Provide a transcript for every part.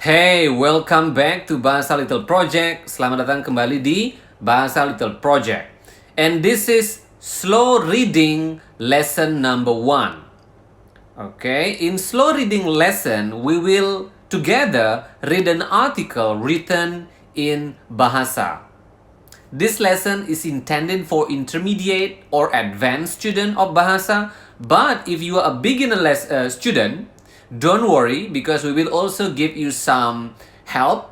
Hey, welcome back to Bahasa Little Project. Selamat datang kembali di Bahasa Little Project. And this is slow reading lesson number 1. Okay, in slow reading lesson, we will together read an article written in Bahasa. This lesson is intended for intermediate or advanced student of Bahasa, but if you are a beginner student, don't worry, because we will also give you some help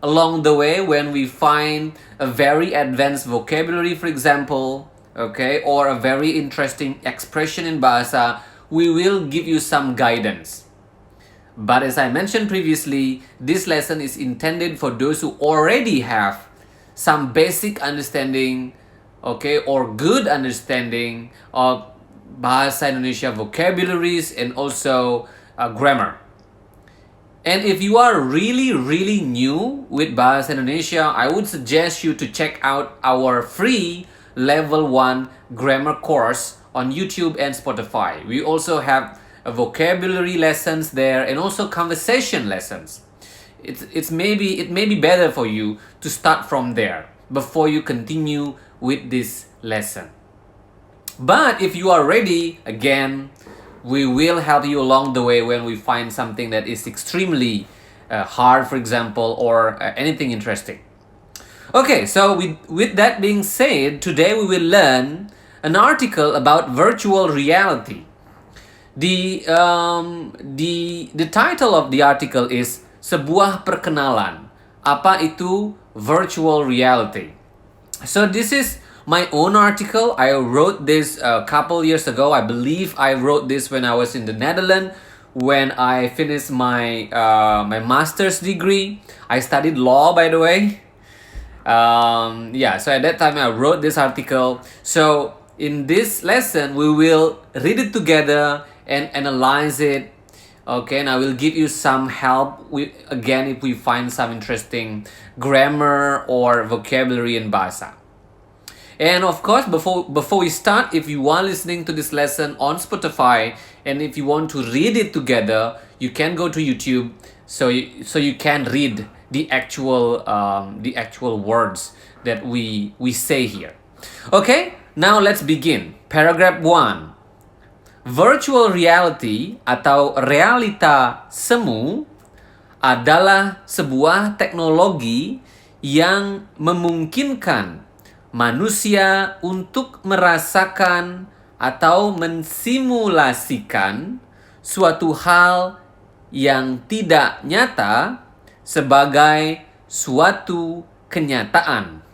along the way when we find a very advanced vocabulary, for example, okay, or a very interesting expression in Bahasa. We will give you some guidance. But as I mentioned previously, this lesson is intended for those who already have some basic understanding, okay, or good understanding of Bahasa Indonesia vocabularies and also grammar. And if you are really new with Bahasa Indonesia, I would suggest you to check out our free level 1 grammar course on YouTube and Spotify. We also have vocabulary lessons there and also conversation lessons. It may be better for you to start from there before you continue with this lesson. But if you are ready, again, we will help you along the way when we find something that is extremely hard, for example, or anything interesting. Okay, so with that being said, today we will learn an article about virtual reality. The title of the article is Sebuah Perkenalan. Apa itu virtual reality? So this is my own article. I wrote this a couple years ago. I believe I wrote this when I was in the Netherlands, when I finished my my master's degree. I studied law, by the way. So at that time I wrote this article. So in this lesson, we will read it together and analyze it. Okay, and I will give you some help with, again, if we find some interesting grammar or vocabulary in Bahasa. And of course, before we start, if you are listening to this lesson on Spotify and if you want to read it together, you can go to YouTube so you can read the actual words that we say here. Okay, now let's begin. Paragraph 1. Virtual reality atau realita semu adalah sebuah teknologi yang memungkinkan manusia untuk merasakan atau mensimulasikan suatu hal yang tidak nyata sebagai suatu kenyataan.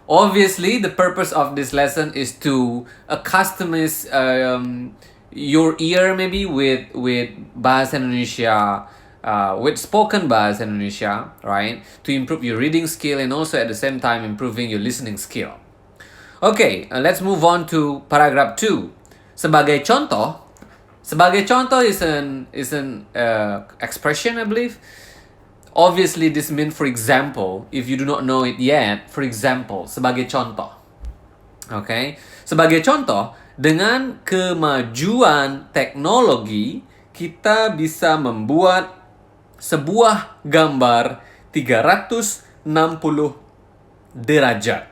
Obviously, the purpose of this lesson is to customize your ear maybe with Bahasa Indonesia, with spoken Bahasa Indonesia, right? To improve your reading skill and also at the same time improving your listening skill. Okay, let's move on to paragraph 2. Sebagai contoh is an expression, I believe. Obviously, this means, for example, if you do not know it yet, for example, sebagai contoh. Okay? Sebagai contoh, dengan kemajuan teknologi, kita bisa membuat sebuah gambar 360 derajat.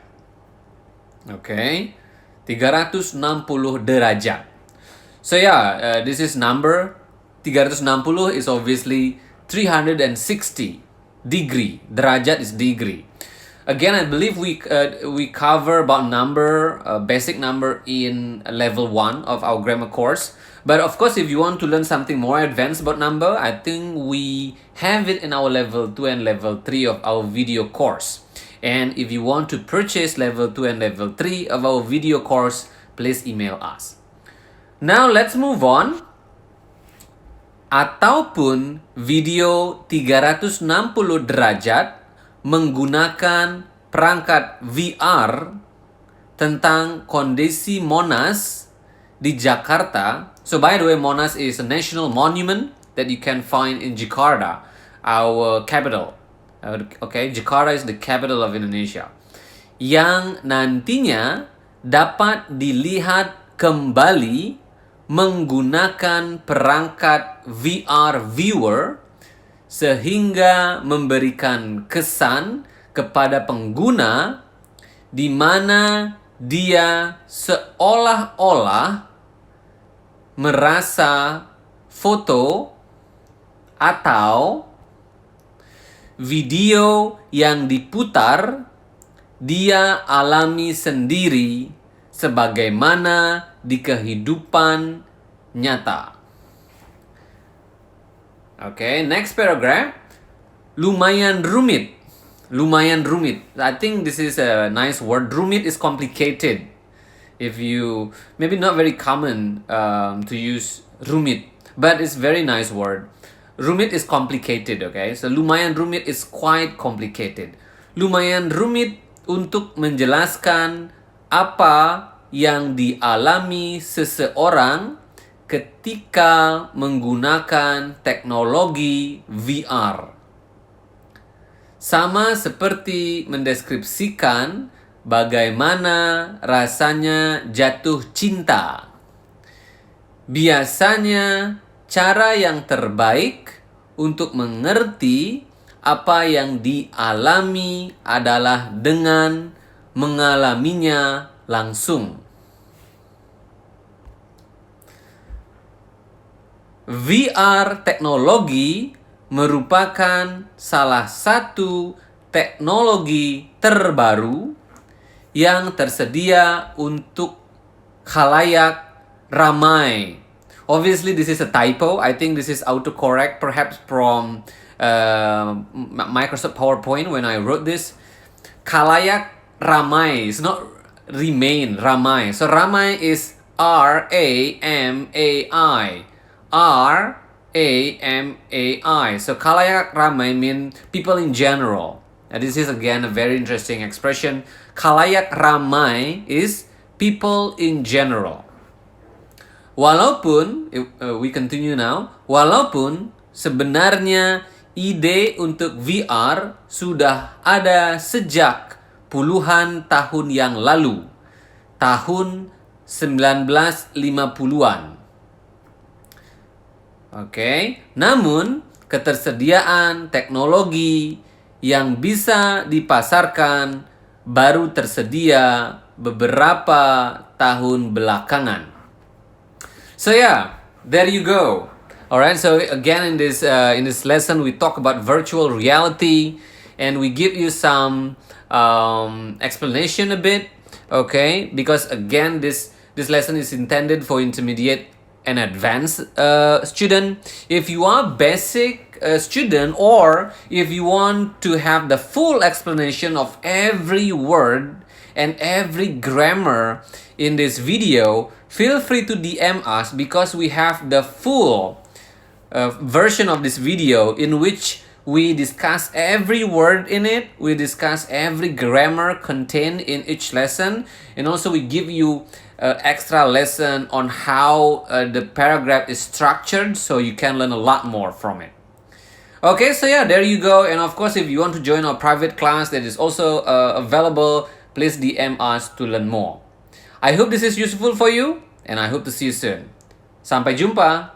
Okay? 360 derajat. So this is number 360 is obviously 360 degree. Derajat is degree. Again, I believe we cover about basic number in level 1 of our grammar course. But of course, if you want to learn something more advanced about number, I think we have it in our level 2 and level 3 of our video course. And if you want to purchase level 2 and level 3 of our video course, please email us. Now let's move on. Ataupun video 360 derajat menggunakan perangkat VR tentang kondisi Monas di Jakarta. So by the way, Monas is a national monument that you can find in Jakarta, our capital. Okay, Jakarta is the capital of Indonesia. Yang nantinya dapat dilihat kembali menggunakan perangkat VR viewer sehingga memberikan kesan kepada pengguna di mana dia seolah-olah merasa foto atau video yang diputar dia alami sendiri sebagaimana di kehidupan nyata. Okay, next paragraph. Lumayan rumit. Lumayan rumit. I think this is a nice word. Rumit is complicated. If you, maybe not very common to use rumit, but it's very nice word. Rumit is complicated, okay? So lumayan rumit is quite complicated. Lumayan rumit untuk menjelaskan apa yang dialami seseorang ketika menggunakan teknologi VR. Sama seperti mendeskripsikan bagaimana rasanya jatuh cinta. Biasanya cara yang terbaik untuk mengerti apa yang dialami adalah dengan mengalaminya langsung. VR teknologi merupakan salah satu teknologi terbaru yang tersedia untuk khalayak ramai. Obviously, this is a typo. I think this is autocorrect, perhaps from Microsoft PowerPoint when I wrote this. Khalayak ramai. It's not remain, ramai. So ramai is R-A-M-A-I. R-A-M-A-I. So khalayak ramai mean people in general. And this is again a very interesting expression. Khalayak ramai is people in general. Walaupun, we continue now, walaupun sebenarnya ide untuk VR sudah ada sejak puluhan tahun yang lalu, tahun 1950-an. Oke, namun ketersediaan teknologi yang bisa dipasarkan baru tersedia beberapa tahun belakangan. So yeah, there you go. Alright, so again in this lesson we talk about virtual reality and we give you some explanation a bit, okay? Because again this lesson is intended for intermediate and advanced student. If you are basic student or if you want to have the full explanation of every word and every grammar in this video, feel free to DM us because we have the full version of this video in which we discuss every word in it, we discuss every grammar contained in each lesson, and also we give you extra lesson on how the paragraph is structured so you can learn a lot more from it. Okay, so yeah, there you go. And of course, if you want to join our private class that is also available, please DM us to learn more. I hope this is useful for you and I hope to see you soon. Sampai jumpa.